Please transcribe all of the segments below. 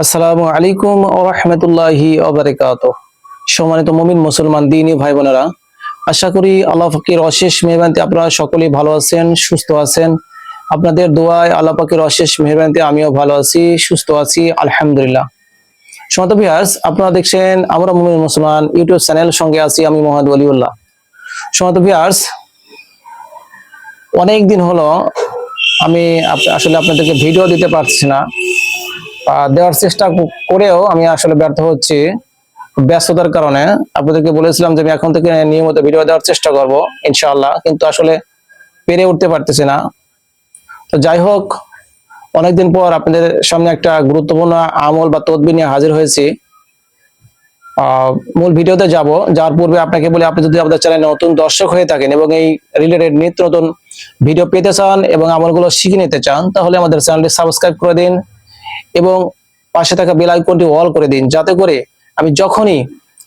আসসালামু আলাইকুম ওয়া রাহমাতুল্লাহি ওয়া বারাকাতুহু। সম্মানিত মুমিন মুসলমান দিনী ভাই বোনেরা, আশা করি আল্লাহ পাকের অশেষ মেহেরবানিতে আপনারা সকলেই ভালো আছেন, সুস্থ আছেন। আপনাদের দোয়ায় আল্লাহ পাকের অশেষ মেহেরবানিতে আমিও ভালো আছি, সুস্থ আছি, আলহামদুলিল্লাহ। সম্মানিত ভিউয়ার্স, আপনারা দেখছেন আমরা মুমিন মুসলমান ইউটিউব চ্যানেল, সঙ্গে আছি আমি মোহাম্মদ ওলিউল্লাহ। সম্মানিত ভিউয়ার্স, অনেক দিন হলো আমি আসলে আপনাদেরকে ভিডিও দিতে পারছি না, দেওয়ার চেষ্টা করেও আমি আসলে ব্যর্থ হচ্ছি ব্যস্ততার কারণে। আপনাদেরকে বলেছিলাম যে আমি এখন থেকে নিয়মিত ভিডিও দেওয়ার চেষ্টা করব ইনশাআল্লাহ, কিন্তু আসলে পেরে উঠতে পারতেছি না। তো যাই হোক, অনেকদিন পর আপনাদের সামনে একটা গুরুত্বপূর্ণ আমল বা তদবির নিয়ে হাজির হয়েছি। মূল ভিডিওতে যাব, যার পূর্বে আপনাকে বলি, আপনি যদি আমাদের চ্যানেলে নতুন দর্শক হয়ে থাকেন এবং এই রিলেটেড নিত্য নতুন ভিডিও পেতে চান এবং আমলগুলো শিখে নিতে চান, তাহলে আমাদের চ্যানেলটি সাবস্ক্রাইব করে দিন এবং পাশে থাকা বেল আইকনটি অল করে দিন, যাতে করে আমি যখনই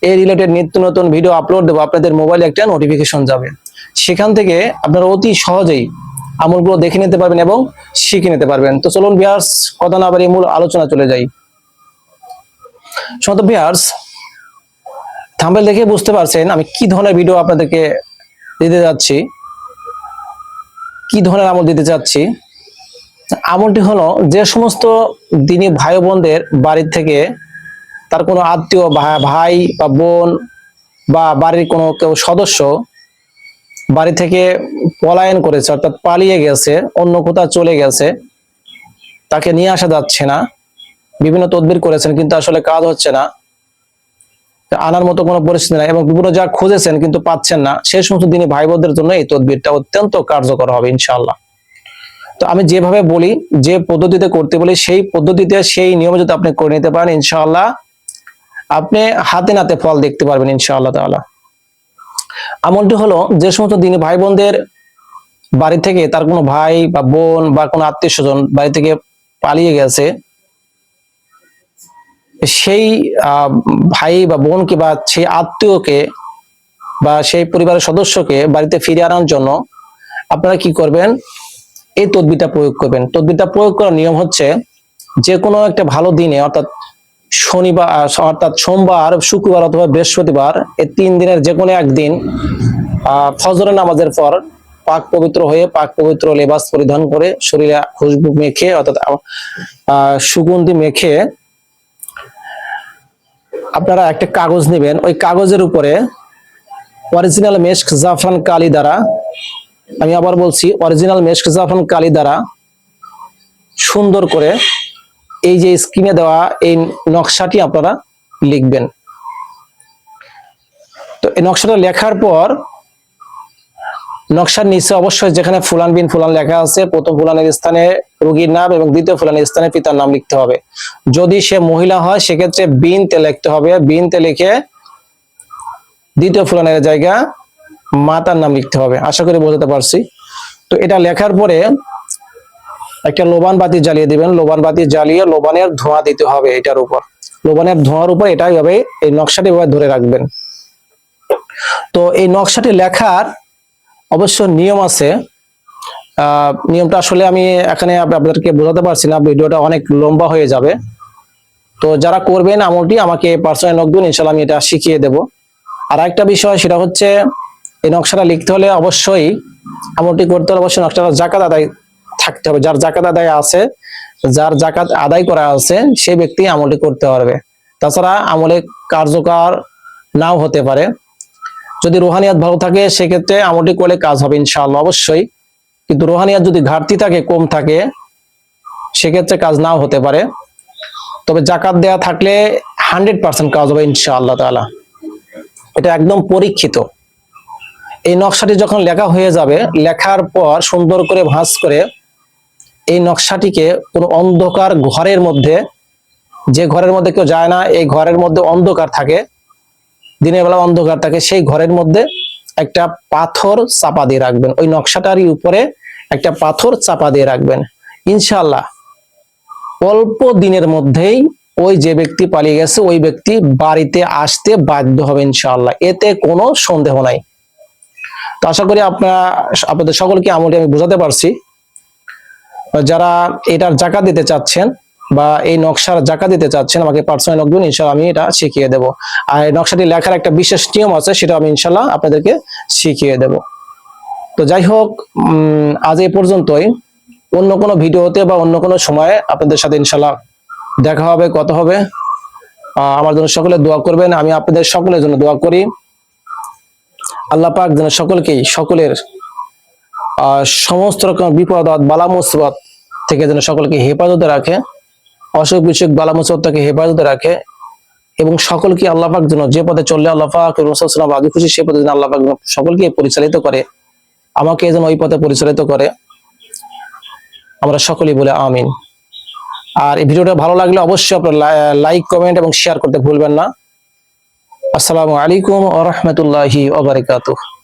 এই রিলেটেড নিত্য নতুন ভিডিও আপলোড দেবো আপনাদের মোবাইলে একটা নোটিফিকেশন যাবে। সেখান থেকে আপনারা অতি সহজেই আমলগুলো দেখে নিতে পারবেন এবং শিখে নিতে পারবেন। তো চলুন ভিউয়ার্স, কথা না বাড়িয়ে মূল আলোচনা চলে যাই। সম্মানিত ভিউয়ার্স, থাম্বনেল দেখে বুঝতে পারছেন আমি কি ধরনের ভিডিও আপনাদেরকে দিতে যাচ্ছি, কি ধরনের আমল দিতে চাচ্ছি। আমলটি হলো, যে সমস্ত দিনী ভাই বোনদের বাড়ি থেকে তার কোনো আত্মীয় ভাই বা বোন বা বাড়ির কোনো কেউ সদস্য বাড়ি থেকে পলায়ন করেছে, অর্থাৎ পালিয়ে গেছে, অন্য কোথাও চলে গেছে, তাকে নিয়ে আসা যাচ্ছে না, বিভিন্ন তদবির করেছেন কিন্তু আসলে কাজ হচ্ছে না, আনার মতো কোনো পরিস্থিতি নাই, এবং বিভিন্ন যা খুঁজেছেন কিন্তু পাচ্ছেন না, সেই সমস্ত দিনী ভাই বোনদের জন্য এই তদবিরটা অত্যন্ত কার্যকর হবে ইনশাআল্লাহ। তো আমি যেভাবে বলি, যে পদ্ধতিতে করতে বলি, সেই পদ্ধতিতে সেই নিয়মে যদি আপনি করে নিতে পারেন, ইনশাআল্লাহ আপনি হাতে নাতে ফল দেখতে পারবেন ইনশাআল্লাহ তাআলা। আমলটি হলো, যে সমস্ত দিনী ভাই বোনদের বাড়ি থেকে তার কোনো ভাই বা বোন বা কোনো আত্মীয় স্বজন বাড়ি থেকে পালিয়ে গেছে, সেই ভাই বা বোনকে বা সেই আত্মীয়কে বা সেই পরিবারের সদস্যকে বাড়িতে ফিরে আনার জন্য আপনারা কি করবেন, এই তদবিরটা প্রয়োগ করবেন। তদবিরটা প্রয়োগ করার নিয়ম হচ্ছে, যে কোনো একটা ভালো দিনে, অর্থাৎ শনিবার, অর্থাৎ সোমবার, শুক্রবার অথবা বৃহস্পতিবার, এই 3 দিনের যে কোনো একদিন ফজরের নামাজের পর পাক পবিত্র হয়ে, পাক পবিত্র লেবাস পরিধান করে, শরীরে খুশবু মেখে, অর্থাৎ সুগন্ধি মেখে আপনারা একটা কাগজ নেবেন। ওই কাগজের উপরে অরিজিনাল মেশক জাফরান কালি দ্বারা, আমি আবার বলছি, অরিজিনাল মেশক জাফরান কালি দ্বারা সুন্দর করে এই যে স্ক্রিনে দেওয়া এই নকশাটি আপনারা লিখবেন। তো এই নকশাটা লেখার পর নকশার নিচে অবশ্যই যেখানে ফুলান বিন ফুলান লেখা আছে, প্রথম ফুলানের স্থানে রোগীর নাম এবং দ্বিতীয় ফুলানের স্থানে পিতার নাম লিখতে হবে। যদি সে মহিলা হয় সেক্ষেত্রে বিনতে লিখতে হবে, বিনতে লিখে দ্বিতীয় ফুলানের জায়গা মাতার নাম লিখতে হবে। আশা করি বোঝাতে পারছি। তো এটা লেখার পরে একটা লোবান বাতি জ্বালিয়ে দিবেন, লোবান বাতি জ্বালিয়ে লোবানের ধোঁয়া দিতে হবে এটার উপর, লোবানের ধোঁয়ার উপর এটা এইভাবে এই নকশাটি ভাবে ধরে রাখবেন। তো এই নকশাটি লেখার অবশ্য নিয়ম আছে, নিয়মটা আসলে আমি এখানে আপনাদেরকে বোঝাতে পারছি না, ভিডিওটা অনেক লম্বা হয়ে যাবে। তো যারা করবেন আমলটি আমাকে পার্সোনাল নক দিন, ইনশাআল্লাহ আমি এটা শিখিয়ে দেব। আর একটা বিষয়, সেটা হচ্ছে এই নকশাটা লিখতে হলে অবশ্যই, আমলটি করতে হলে অবশ্যই নকশাটা জাকাত আদায় থাকতে হবে। যার জাকাত আদায় আছে, যার জাকাত আদায় করা আছে, সেই ব্যক্তি আমলটি করতে পারবে। তাছাড়া আমলে কার্যকর নাও হতে পারে। যদি রুহানিয়াত ভালো থাকে সেক্ষেত্রে আমলটি করলে কাজ হবে ইনশাআল্লাহ অবশ্যই, কিন্তু রুহানিয়াত যদি ঘাটতি থাকে, কম থাকে, সেক্ষেত্রে কাজ নাও হতে পারে। তবে জাকাত দেয়া থাকলে 100% কাজ হবে ইনশাআল্লাহ তাআলা, এটা একদম পরীক্ষিত। এই নকশাটি যখন লেখা হয়ে যাবে, লেখার পর সুন্দর করে ভাঁজ করে এই নকশাটিকে কোনো অন্ধকার ঘরের মধ্যে, যে ঘরের মধ্যে কেউ যায় না, এই ঘরের মধ্যে অন্ধকার থাকে, দিনের বেলা অন্ধকার থাকে, সেই ঘরের মধ্যে একটা পাথর চাপা দিয়ে রাখবেন। ওই নকশাটারই উপরে একটা পাথর চাপা দিয়ে রাখবেন। ইনশাআল্লাহ অল্প দিনের মধ্যেই ওই যে ব্যক্তি পালিয়ে গেছে, ওই ব্যক্তি বাড়িতে আসতে বাধ্য হবে ইনশাআল্লাহ, এতে কোনো সন্দেহ নাই। তো আশা করি আপনাদের সকলকে আমলটি আমি বোঝাতে পারছি। যারা এটার জাকাত দিতে চাচ্ছেন বা এই নকশার জাকা দিতে চাচ্ছেন, আমাকে পার্সোনাল নক দিন, ইনশাআল্লাহ আমি এটা শিখিয়ে দেব। আর এই নকশাটি লেখার একটা বিশেষ নিয়ম আছে, সেটা আমি ইনশাআল্লাহ আপনাদেরকে শিখিয়ে দেব। তো যাই হোক, আজ এই পর্যন্তই। অন্য কোনো ভিডিওতে বা অন্য কোনো সময়ে আপনাদের সাথে ইনশাআল্লাহ দেখা হবে, কথা হবে। আমার জন্য সকলে দোয়া করবেন, আমি আপনাদের সকলের জন্য দোয়া করি। আল্লাহ পাক যেন সকলের সমস্ত রকম বিপদ বালা মুসিবত থেকে যেন সকলকে হেফাজতে রাখে, অসুখ বিসুখ বালা মুসিবত থেকে হেফাজতে রাখে, এবং সকলকে আল্লাহ পাক যেন যে পথে চললে আল্লাহ পাক রাসূলুল্লাহ রাজি খুশি সে পথে যেন আল্লাহ পাক সকলকে পরিচালিত করে, আমাকে যেন ওই পথে পরিচালিত করে, আমরা সকলেই বলে আমিন। আর এই ভিডিওটা ভালো লাগলে অবশ্যই আপনারা লাইক, কমেন্ট এবং শেয়ার করতে ভুলবেন না। আসসালামু আলাইকুম ওয়া রাহমাতুল্লাহি ওয়া বারাকাতুহু।